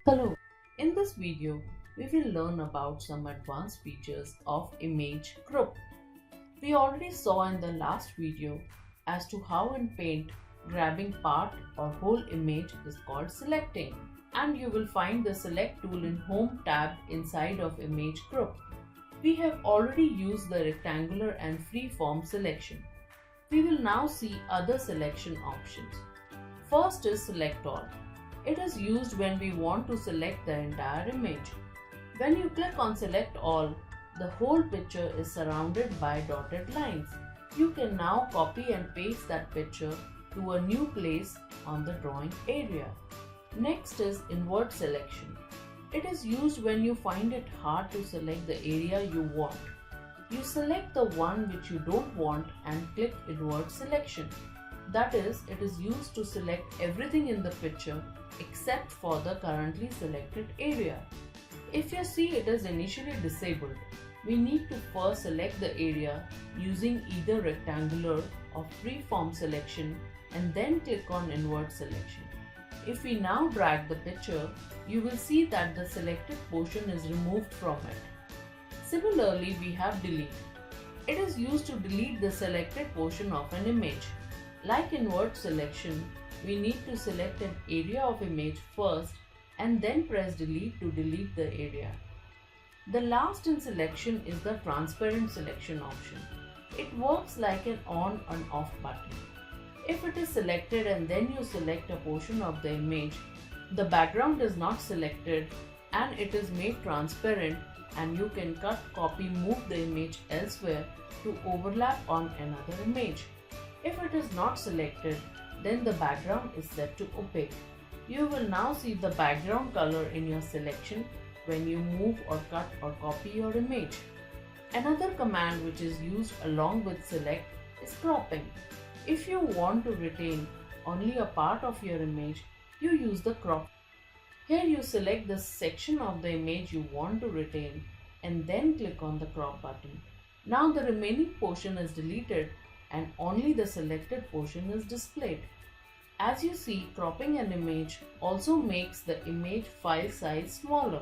Hello, in this video, we will learn about some advanced features of image group. We already saw in the last video as to how in Paint, grabbing part or whole image is called selecting, and you will find the select tool in Home tab inside of image group. We have already used the rectangular and freeform selection. We will now see other selection options. First is select all. It is used when we want to select the entire image. When you click on select all, the whole picture is surrounded by dotted lines. You can now copy and paste that picture to a new place on the drawing area. Next is invert selection. It is used when you find it hard to select the area you want. You select the one which you don't want and click invert selection. That is, it is used to select everything in the picture except for the currently selected area. If you see it is initially disabled, we need to first select the area using either rectangular or freeform selection and then click on invert selection. If we now drag the picture, you will see that the selected portion is removed from it. Similarly, we have delete. It is used to delete the selected portion of an image. Like invert selection, we need to select an area of image first and then press delete to delete the area. The last in selection is the transparent selection option. It works like an on and off button. If it is selected and then you select a portion of the image, the background is not selected and it is made transparent, and you can cut, copy, move the image elsewhere to overlap on another image. If it is not selected, then the background is set to opaque. You will now see the background color in your selection when you move or cut or copy your image. Another command which is used along with select is cropping. If you want to retain only a part of your image, you use the crop. Here you select the section of the image you want to retain and then click on the crop button. Now the remaining portion is deleted and only the selected portion is displayed. As you see, cropping an image also makes the image file size smaller.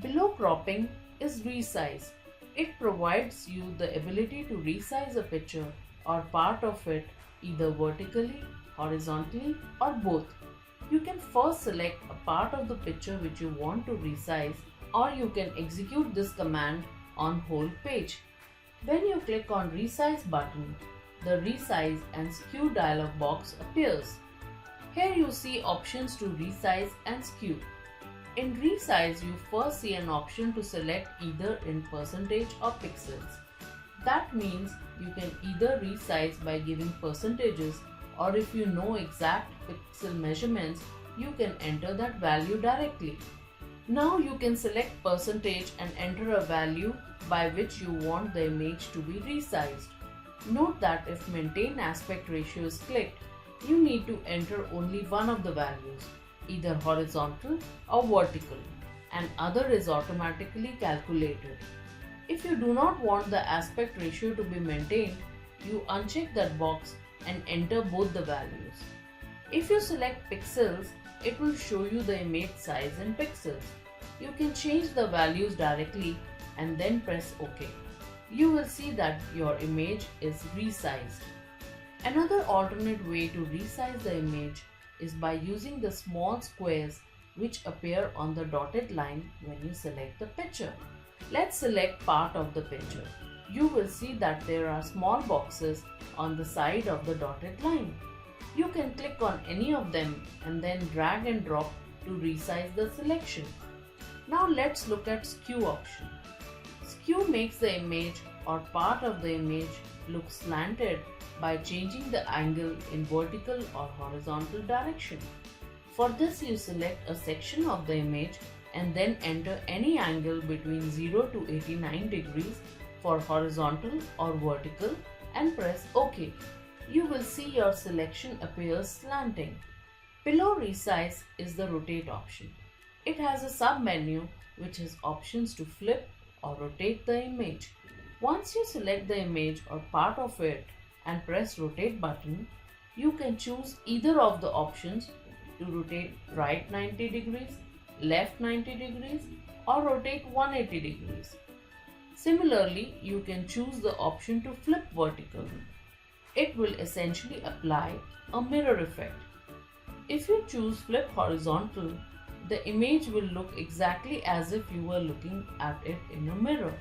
Below cropping is resize. It provides you the ability to resize a picture or part of it either vertically, horizontally, or both. You can first select a part of the picture which you want to resize, or you can execute this command on whole page. When you click on Resize button, the Resize and Skew dialog box appears. Here you see options to resize and skew. In Resize, you first see an option to select either in percentage or pixels. That means you can either resize by giving percentages, or if you know exact pixel measurements, you can enter that value directly. Now you can select percentage and enter a value by which you want the image to be resized. Note that if maintain aspect ratio is clicked, you need to enter only one of the values, either horizontal or vertical, and other is automatically calculated. If you do not want the aspect ratio to be maintained, you uncheck that box and enter both the values. If you select pixels, it will show you the image size in pixels. You can change the values directly and then press OK. You will see that your image is resized. Another alternate way to resize the image is by using the small squares which appear on the dotted line when you select the picture. Let's select part of the picture. You will see that there are small boxes on the side of the dotted line. You can click on any of them and then drag and drop to resize the selection. Now let's look at Skew option. Skew makes the image or part of the image look slanted by changing the angle in vertical or horizontal direction. For this, you select a section of the image and then enter any angle between 0 to 89 degrees for horizontal or vertical and press OK. You will see your selection appears slanting. Below Resize is the Rotate option. It has a sub-menu which has options to flip or rotate the image. Once you select the image or part of it and press Rotate button, you can choose either of the options to rotate right 90 degrees, left 90 degrees or rotate 180 degrees. Similarly, you can choose the option to flip vertically. It will essentially apply a mirror effect. If you choose flip horizontal, the image will look exactly as if you were looking at it in a mirror.